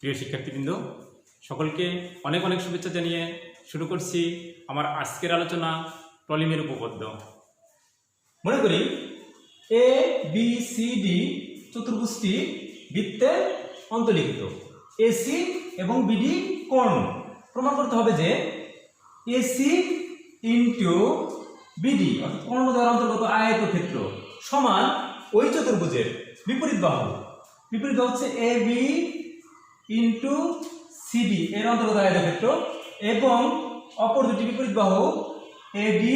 প্রিয় শিক্ষার্থীবৃন্দ, সকলকে অনেক অনেক শুভেচ্ছা জানিয়ে শুরু করছি আমার আজকের আলোচনা টলিমের উপপাদ্য। মনে করি এ বি সি ডি চতুর্ভুজটি বৃত্তে অন্তর্লিখিত। এসি এবং বিডি কোণ প্রমাণ করতে হবে যে এসি ইন্টু বিডি অর্থাৎ কোণ দ্বারা অন্তর্গত আয়তক্ষেত্র সমান ওই চতুর্ভুজের বিপরীত বাহু। বিপরীত বাহু হচ্ছে এ বি ইন্টু সিডি এর অন্তর্গত আয়তক্ষেত্র এবং অপর দুটি বিপরীত বাহু এ বি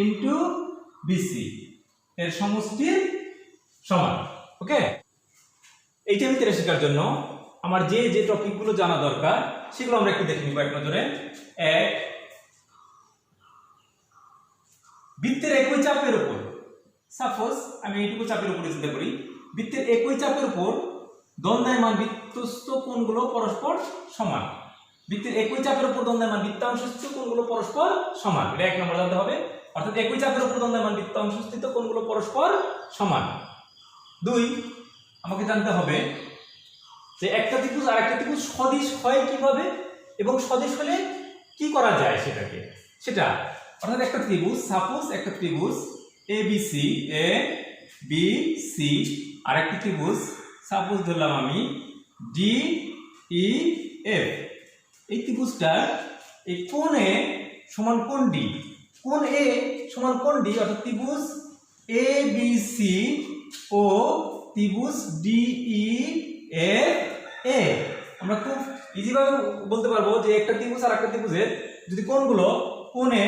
ইন্টু বিসি এর সমষ্টির সমান। ওকে, এই জ্যামিতিটা শেখার জন্য আমার যে যে টপিকগুলো জানা দরকার সেগুলো আমরা একটু দেখে নিব এক নজরে। এক, বৃত্তের একই চাপের উপর, সাপোজ আমি এইটুকু চাপের উপরে চিন্তা করি, বৃত্তের একই চাপের উপর দণ্ডায়মান বৃত্তস্থ কোণগুলো পরস্পর সমান। বৃত্তের একই চাপের উপর দণ্ডায়মান বৃত্তাংশস্থ কোণগুলো পরস্পর সমান, এটা এক নম্বর জানতে হবে। অর্থাৎ একই চাপের উপর দণ্ডায়মান বৃত্তাংশস্থিত কোণগুলো পরস্পর সমান। দুই, আমাকে জানতে হবে যে একটা ত্রিভুজ আর একটা ত্রিভুজ সদিশ হয় কিভাবে এবং সদিশ হলে কি করা যায় সেটা অর্থাৎ একটা ত্রিভুজ, সাপোজ একটা ত্রিভুজ এ বি সি আর একটা ত্রিভুজ সাপোজ ধরলাম আমি ডি ই এফ। এই ত্রিভুজটার এই কোণ এ সমান কোণ ডি, কোণ এ সমান কোণ ডি, অর্থাৎ ত্রিভুজ এ বি সি ও ত্রিভুজ ডি ই এফ এ। আমরা খুব ইজি ভাবে বলতে পারবো যে একটা ত্রিভুজ আর একটা ত্রিভুজের যদি কোণগুলো কোণ এ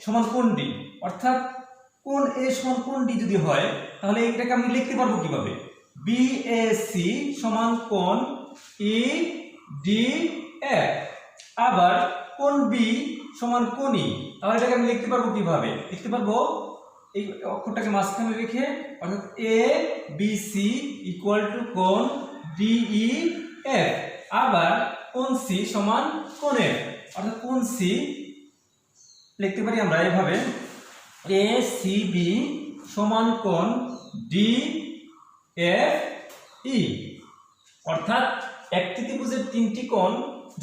সমান কোণ ডি, অর্থাৎ কোণ এ সমান কোণ ডি যদি হয় তাহলে এটাকে আমি লিখতে পারবো কিভাবে, বিএসি সমান কোণ ই ডি এফ। আবার কোণ বি সমান কোণ ই, তাহলে এটাকে আমি লিখতে পারবো কিভাবে, লিখতে পারবো এই অক্ষরটাকে মাঝখানে রেখে, অর্থাৎ A B C equal to কোণ ডিই এফ। আবার কোণ সি সমান কোণ এফ, অর্থাৎ কোণ সি লিখতে পারি আমরা এভাবে এ সি বি সমান কোণ ডি এফ ই। অর্থাৎ একটি ত্রিভুজের তিনটি কোণ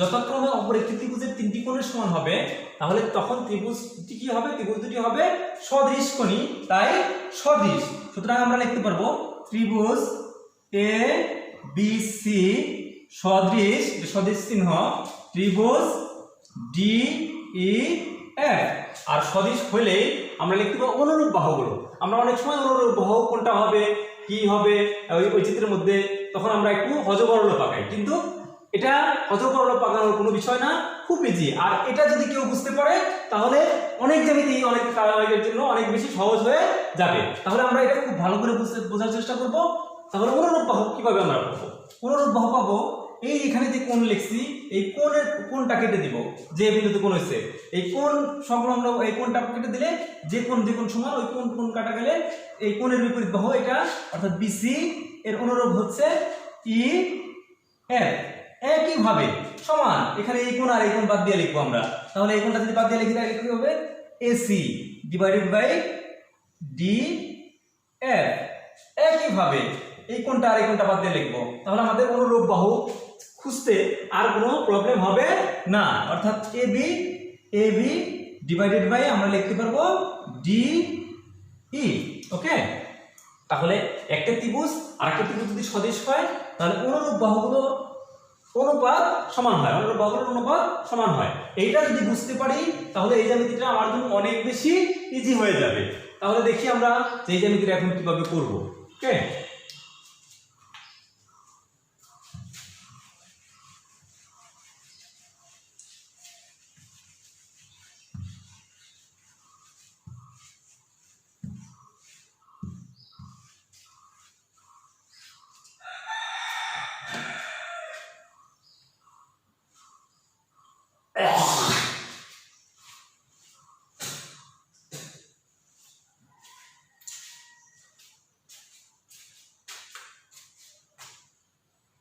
যথাক্রমে অপর একটি ত্রিভুজের তিনটি কোণের সমান হবে, তাহলে তখন ত্রিভুজটি কি হবে, ত্রিভুজ দুটি হবে সদৃশকোণী, তাই সদৃশ। সুতরাং আমরা লিখতে পারবো ত্রিভুজ এ বি সি সদৃশ, সদৃশ চিহ্ন ত্রিভুজ ডি ই এফ। আর সদৃশ হলে আমরা লিখতে পারবো অনুরূপ বাহুগুলো। আমরা অনেক সময় অনুরূপ বাহু কোনটা হবে কি হবে ওই চিত্রের মধ্যে তখন আমরা একটু হযবরল পাকাই, কিন্তু এটা হযবরল পাকানোর কোনো বিষয় না, খুব ইজি। আর এটা যদি কেউ বুঝতে পারে তাহলে অনেক জ্যামিতি অনেকের জন্য অনেক বেশি সহজ হয়ে যাবে। তাহলে আমরা এটা খুব ভালো করে বোঝার চেষ্টা করব। তাহলে অনুরূপ বাহু কিভাবে আমরা পাবো, অনুরূপ বাহু পাবো এই এখানে যে কোণ লিখছি এই কোণটা কেটে দিব, যে বিন্দুতে কোণ হয়েছে এই কোণ সংলগ্ন এই কোণটা কেটে দিলে যে কোণ সমান ওই কোণ কাটা গেলে এই কোণের বিপরীত বাহু এটা, অর্থাৎ বিসি এর অনুরূপ হচ্ছে ই এফ। একইভাবে সমান এখানে এই কোণ আর এই কোণ বাদ দিয়ে লিখবো আমরা, তাহলে এই কোণটা যদি বাদ দিয়ে লিখি তাহলে কি হবে AC divided by D F. একইভাবে এই কোণটা আর এই কোণটা বাদ দিয়ে লিখবো, তাহলে আমাদের অনুরূপ বাহু খুঁজতে আর কোনো প্রবলেম হবে না। অর্থাৎ এ বি ডিভাইডেড বাই আমরা লিখতে পারবো ডি ই। ওকে, তাহলে একটা ত্রিভুজ আর একটা ত্রিভুজ যদি সদৃশ হয় তাহলে অনুরূপ বাহুগুলো অনুপাত সমান হয়, অনুরূপ বাহুগুলোর অনুপাত সমান হয়। এইটা যদি বুঝতে পারি তাহলে এই জ্যামিতিটা আমার জন্য অনেক বেশি ইজি হয়ে যাবে। তাহলে দেখি আমরা এই জ্যামিতিটা এখন কিভাবে করব। ওকে,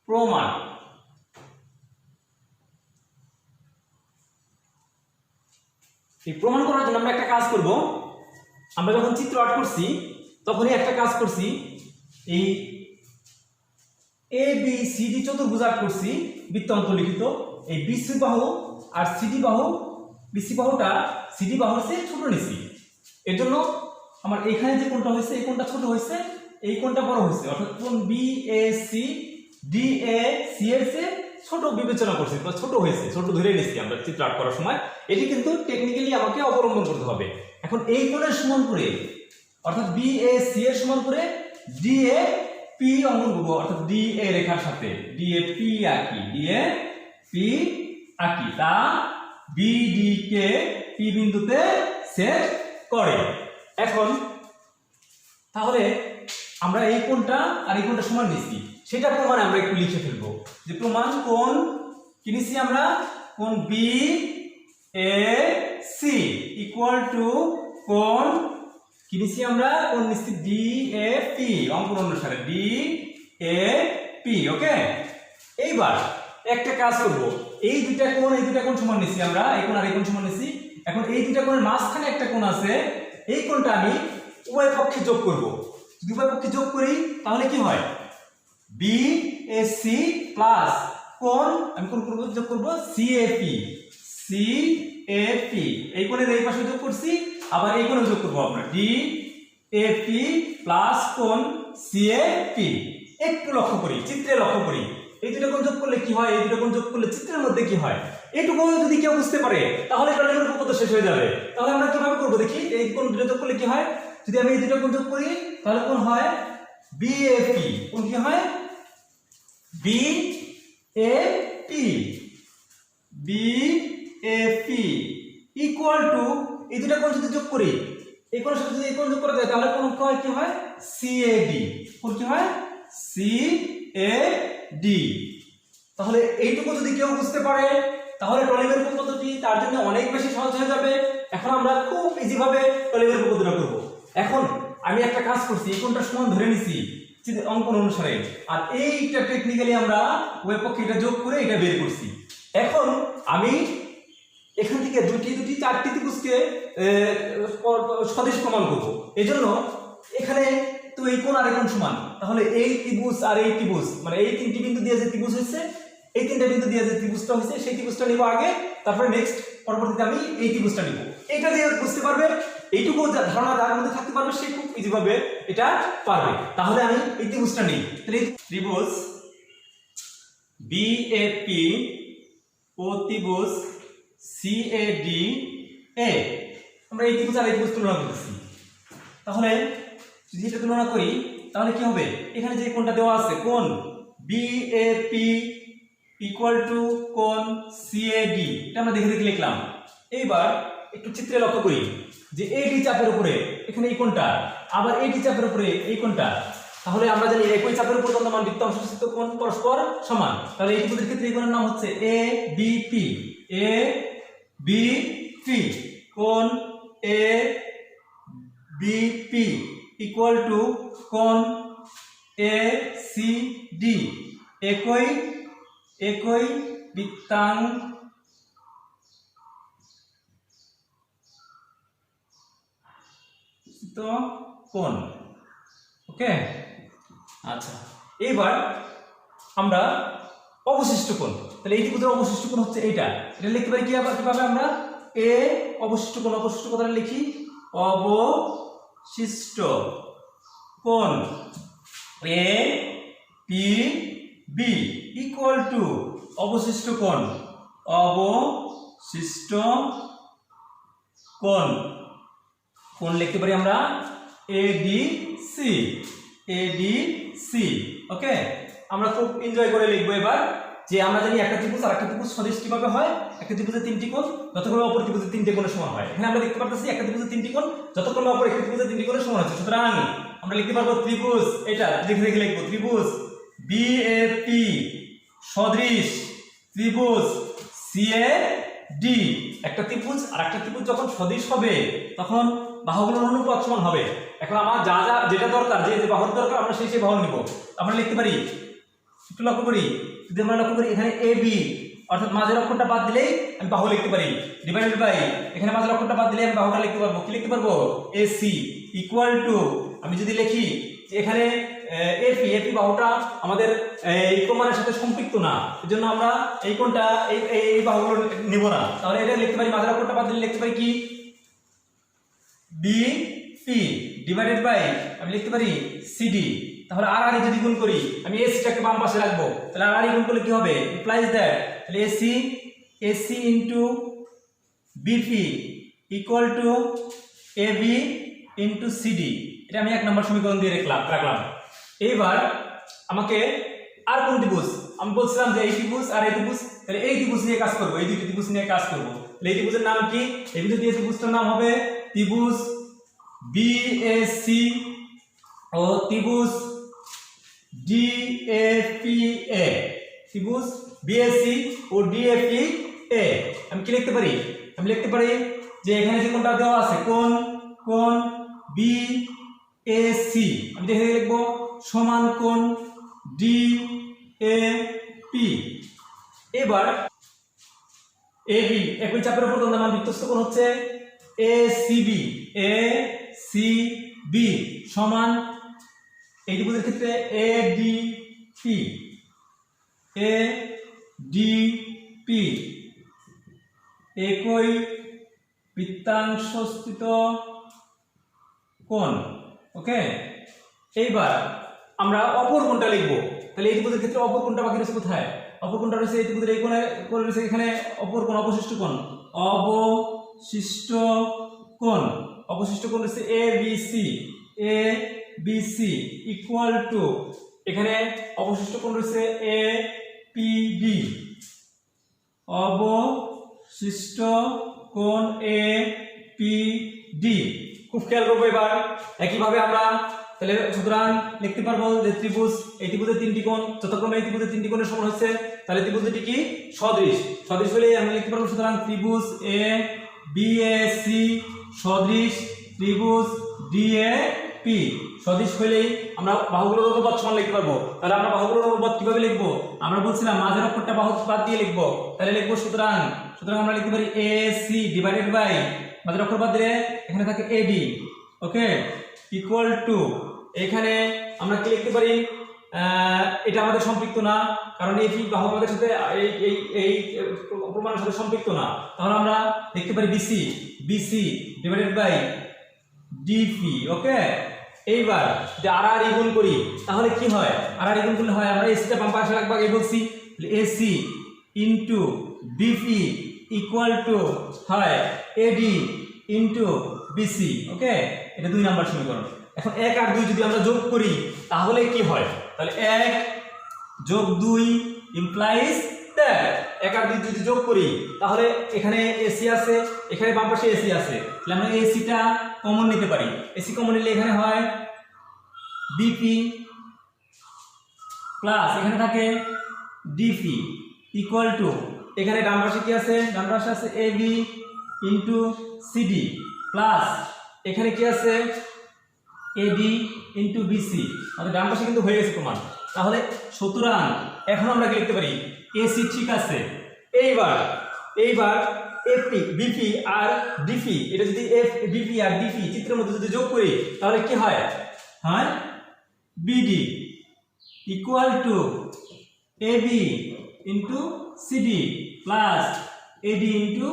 প্রমাণ। এই প্রমাণ করার জন্য আমরা একটা কাজ করব। আমরা যখন চিত্র আর্ট করছি তখনই একটা কাজ করছি, এই এ বি সি ডি চতুর্ভুজ আঁক করছি বৃত্ত অন্তর্লিখিত। এই বিসি বাহু আর সিডি বাহু, বিসি বাহুটা সিডি বাহুর চেয়ে ছোট নিছি। এর জন্য আমার এখানে যে কোণটা হয়েছে এই কোণটা ছোট হয়েছে, এই কোণটা বড় হয়েছে, অর্থাৎ কোণ B A C D A C এর চেয়ে ছোট বিবেচনা করছি, ছোট হয়েছে, ছোট ধরে নিচ্ছি আমরা চিত্র আঁক করার সময়। এটি কিন্তু টেকনিক্যালি আমাকে অবলম্বন করতে হবে। এখন এই কোণের সমান করে, অর্থাৎ বি এ সি এর সমান করে ডি এ পি অঙ্কন করবো, অর্থাৎ ডি এ রেখার সাথে ডি এ পি আঁকি, ডি এ পি আঁকি, তা বি ডি কে পি বিন্দুতে সেট করে। এখন তাহলে আমরা এই কোণটা আর এই কোণটা সমান নিচ্ছি, সেটা প্রমাণে আমরা একটু লিখে ফেলবো যে প্রমাণ কোণ কি নিচ্ছি আমরা, কোণ B A C equal to কোণ কি নিচ্ছি আমরা, কোণ নিচ্ছি ডি এ পি অঙ্কন অনুসারে ডি এ পি। ওকে, এইবার একটা কাজ করব, এই দুইটা কোণ সমান নিচ্ছি আমরা, এই কোণ আর এই কোণ সমান নিচ্ছি। এখন এই দুইটা কোণের মাঝখানে একটা কোণ আছে, এই কোণটা আমি উভয় পক্ষে যোগ করব। যদি উভয় পক্ষে যোগ করি তাহলে কি হয়, বি এ সি প্লাস কোণ আমি কোণ করব, যোগ করব C A P, C A P, এই কোণের এই পাশে যোগ করছি, আবার এই কোণে যোগ করব আমরা ডি এ পি প্লাস কোণ সি এ পি। একটু লক্ষ্য করি, চিত্রে লক্ষ্য করি, এই দুটো কোণ যোগ করলে কি হয়, এই দুটো কোণ যোগ করলে চিত্রের মধ্যে কি হয়, এইটুকু যদি কেউ বুঝতে পারে তাহলে টলিগণের উপপাদ্য শেষ হয়ে যাবে। তাহলে আমরা কিভাবে করব দেখি, এই কোণ দুটো যোগ করলে কি হয়, যদি আমি এই দুটো কোণ যোগ করি তাহলে কোণ হয় বি এ পি, কোণ কি হয় B A P, B A P equal to এই দুটো কোণ যদি যোগ করি, এই কোণের সাথে যদি এই কোণ যোগ করা যায় তাহলে কোণ কি হয় সি এ ডি, কোণ কি হয় সি এ ডি। তাহলে এইটুকু যদি কেউ বুঝতে পারে তাহলে টলিগণের উপপাদ্যটি তার জন্য অনেক বেশি সহজ হয়ে যাবে। এখন আমরা খুব ইজি ভাবে টলিগণের উপপাদ্যটা করব। এখন আমি একটা কাজ করছি, এই কোণটা সমান ধরে নিছি অঙ্কন অনুসারে, আর এইটা টেকনিক্যালি আমরা উভয় পক্ষে এটা যোগ করে এটা বের করছি। এখন আমি এখান থেকে দুটি চারটি ত্রিভুজকে সদিশ প্রমাণ করব। এজন্য এখানে তো এই কোণ আর এই কোণ সমান, তাহলে এই ত্রিভুজ আর এই ত্রিভুজ, মানে এই তিনটি বিন্দু দিয়ে যে ত্রিভুজ হয়েছে, এই তিনটা বিন্দু দিয়ে যে ত্রিভুজটা হয়েছে সেই ত্রিভুজটা নিব আগে, তারপরে নেক্সট পরবর্তীতে আমি এই ত্রিভুজটা নিব। এটা দিয়ে বুঝতে পারবে, এইটুকু ধারণা যার মধ্যে থাকতে পারবে সে খুব ইজি ভাবে এটা পারবে। তাহলে আমি এই ত্রিভুজটা নিই, তাহলে ত্রিভুজ বি এ পি ও ত্রিভুজ সি এ ডি এ, আমরা এই ত্রিভুজ আর এই ত্রিভুজ তুলনা করতেছি। তাহলে যদি এটা তুলনা করি তাহলে কি হবে, এখানে যে কোণটা দেওয়া আছে কোণ B A P equal to কোণ সি এ ডি, এটা আমরা দেখে দেখে লিখলাম। এইবার একটু চিত্রে লক্ষ্য করি যে এডি চাপের উপরে এখানে এই কোণটা, আবার এডি চাপের উপরে এই কোণটা, তাহলে আমরা জানি একই চাপের উপর বর্তমান বৃত্ত অংশস্থিত কোণ পরস্পর সমান। তাহলে এই ত্রিভুজের ক্ষেত্রে এই কোণের নাম হচ্ছে A B P, A B P, কোণ A B P equal to কোণ এ সি ডি, একই বৃত্তাঙ্কিত কোণ। ওকে, আচ্ছা এইবার আমরা অবশিষ্ট কোণ, তাহলে এই ত্রিভুজের অবশিষ্ট কোণ হচ্ছে এটা লিখতে পারি কিভাবে আমরা এ অবশিষ্ট কোণ, অবশিষ্ট কথাটা লিখি অবশিষ্ট কোণ A P B equal to অবশিষ্ট কোণ কোণ লিখতে পারি আমরা এডিসি, এডিসি। ওকে, আমরা খুব এনজয় করে লিখবো এবার যে আমরা জানি একটা ত্রিভুজ আর একটা ত্রিভুজ সদিশ কিভাবে হয়, একটা ত্রিভুজের তিনটি কোণ যতক্রমে অপর ত্রিভুজের তিনটি কোণের সমান হয়। এখানে আমরা দেখতে পাচ্ছি একটা ত্রিভুজের তিনটি কোণ যতক্রমে অপর একটা ত্রিভুজের তিনটি কোণের সমান হচ্ছে। সুতরাং আমরা লিখতে পারবো ত্রিভুজ, এটা দেখে দেখে লিখবো ত্রিভুজ বি এ পি সদৃশ ত্রিভুজ সি এ ডি। একটা ত্রিভুজ আর একটা ত্রিভুজ যখন সদৃশ হবে তখন বাহুগুলোর অনুপাত সমান হবে। এখন আমার যেটা দরকার, যে বাহুর দরকার আমরা সেই বাহু নিব। আমরা লিখতে পারি, একটু লক্ষ্য করি, যদি আমরা লক্ষ্য করি এখানে এ বি অর্থাৎ মাঝের অক্ষরটা বাদ দিলেই আমি বাহু লিখতে পারি, ডিভাইডেড বাই এখানে মাঝের অক্ষরটা বাদ দিলে আমি বাহুটা লিখতে পারবো। কি লিখতে পারবো, এসি ইকুয়াল টু আমি যদি লিখি এখানে এফি এফি বাহুটা আমাদের এই প্রমাণের সাথে সম্পৃক্ত না, এর জন্য আমরা এই কোণটা এই বাহুগুলো নেব না। তাহলে এটা লিখতে পারি, মাঝের অক্ষরটা বাদ দিলে লিখতে পারি কি বিপি ডিভাইডেড বাই আমি লিখতে পারি সিডি। তাহলে আর যদি গুণ করি, আমি এসিটাকে বাম পাশে রাখবো, তাহলে আর গুণ করলে কি হবে, ইমপ্লাইজ দ্যাট তাহলে AC into BP equal to AB into CD. এটা আমি 1 নম্বর সমীকরণ দিয়ে রাখলাম। এইবার আমাকে আর কোন ত্রিভুজ, আমি বলছিলাম যে এই ত্রিভুজ আর এই ত্রিভুজ, তাহলে এই ত্রিভুজ নিয়ে কাজ করব, এই দুটি ত্রিভুজ নিয়ে কাজ করব। তাহলে এই ত্রিভুজের নাম কি, এই ত্রিভুজটার নাম হবে ত্রিভুজ বিএসি ও ত্রিভুজ ডিএফপিএ। ত্রিভুজ বিএসি ও ডিএফপিএ আমি কি লিখতে পারি, আমি লিখতে পারি যে এখানে যে কোণটা দেওয়া আছে কোণ বিএসি আমি দেখে লিখবো সমান কোণ ডিএপি। এবার এবি একই চাপের উপর দ্বন্দ্বমান বৃত্তস্থ কোণ হচ্ছে এসিবি সমান এই ত্রিভুজের ক্ষেত্রে এডিপি একই বৃত্তাংশস্থিত কোণ। ওকে, এইবার আমরা অপর কোণটা লিখবো। তাহলে এই ত্রিভুজের ক্ষেত্রে অপর কোণটা বাকি রয়েছে কোথায়, অপর কোণটা রয়েছে এই ত্রিভুজের এই কোণে রয়েছে এখানে অপর কোণ অবশিষ্ট কোণ রয়েছে এবিসি ইকুয়াল টু এখানে অবশিষ্ট কোণ রয়েছে এপিডি, অবশিষ্ট কোণ এপিডি। খুব খেয়াল করবো। এবার একইভাবে আমরা তাহলে সুতরাং লিখতে পারবো যে ত্রিভুজ এই ত্রিভুজের 3টি কোণ যথাক্রমে এই ত্রিভুজের 3টি কোণের সমান হচ্ছে, তাহলে ত্রিভুজ দুটি কি সদৃশ হলে আমরা লিখতে পারবো সুতরাং ত্রিভুজ এ বিএসি সদৃশ ত্রিভুজ ডিএপি। সদৃশ হলেই আমরা বাহুগুলোর অনুপাত সমান লিখতে পারবো। তাহলে আমরা বাহুগুলোর অনুপাত কিভাবে লিখবো, আমরা বলছিলাম মাঝের অক্ষরটা বাহু বাদ দিয়ে লিখবো। তাহলে লিখবো সুতরাং আমরা লিখতে পারি এসি ডিভাইডেড বাই মাঝের অক্ষর বাদ দিলে এখানে থাকে এডি। ওকে, ইকুয়াল টু এখানে আমরা কি লিখতে পারি, এটা আমাদের সম্পৃক্ত না, কারণ এই বাহু আমাদের সাথে এই প্রমাণের সাথে সম্পৃক্ত না। তাহলে আমরা লিখতে পারি বিসি ডিভাইডেড বাই ডিপি। ওকে, এইবার যদি আর গুণ করি তাহলে কি হয়, আর গুণ করলে হয় আমরা এসিটা বাম পাশে রাখবো এই বলছি, AC into BP equal two হয় এডি ইনটু বিসি। ওকে, এটা 2 নম্বর সমীকরণ। এখন 1 আর 2 যদি আমরা যোগ করি তাহলে কি হয়, তাহলে 1 যোগ 2 ইমপ্লাইজ দ্যাট 1 আর 2 যদি যোগ করি তাহলে এখানে এসি আছে, এখানে বাম পাশে এসি আছে, তাহলে আমরা এসিটা কমন নিতে পারি। এসি কমন নিলে এখানে হয় বিপি প্লাস এখানে থাকে ডিপি ইকুয়াল টু এখানে ডান পাশে কি আছে, ডান পাশে আছে এবি ইনটু সিডি প্লাস এখানে কি আছে এডি ইনটু বিসি। আমাদের ডান পাশে কিন্তু হয়ে গেছে প্রমাণ। তাহলে সুতরাং এখন আমরা কি লিখতে পারি, এসি ঠিক আছে। এইবার এফপি বিপি আর ডিপি, এটা যদি এফ বিপি আর ডিপি চিত্রের মধ্যে যদি যোগ করি তাহলে কি হয়, BD equal to AB into CD plus AD into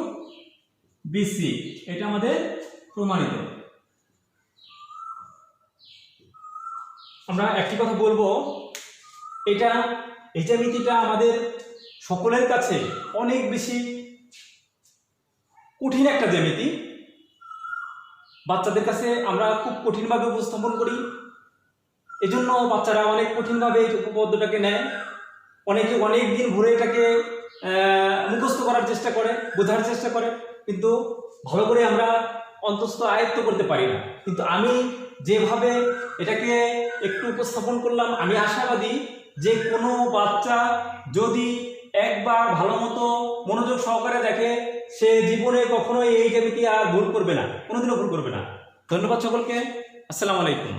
BC. এটা আমাদের প্রমাণিত। আমরা একটি কথা বলবো, এই জ্যামিতিটা আমাদের সকলের কাছে অনেক বেশি কঠিন একটা জ্যামিতি। বাচ্চাদের কাছে আমরা খুব কঠিনভাবে উপস্থাপন করি, এজন্য বাচ্চারা অনেক কঠিনভাবে এই উপপাদ্যটাকে নেয়, অনেকে অনেক দিন ভরে এটাকে মুখস্থ করার চেষ্টা করে, বোঝার চেষ্টা করে, কিন্তু ভালো করে আমরা অন্তস্থ আয়ত্ত করতে পারি না। কিন্তু আমি যেভাবে এটাকে একটু উপস্থাপন করলাম, আমি আশাবাদী যে কোনো বাচ্চা যদি একবার ভালো মতো মনোযোগ সহকারে দেখে সে জীবনে কখনোই এই জ্যামিতি আর ভুল করবে না, কোনোদিনও ভুল করবে না। ধন্যবাদ সকলকে, আসসালামু আলাইকুম।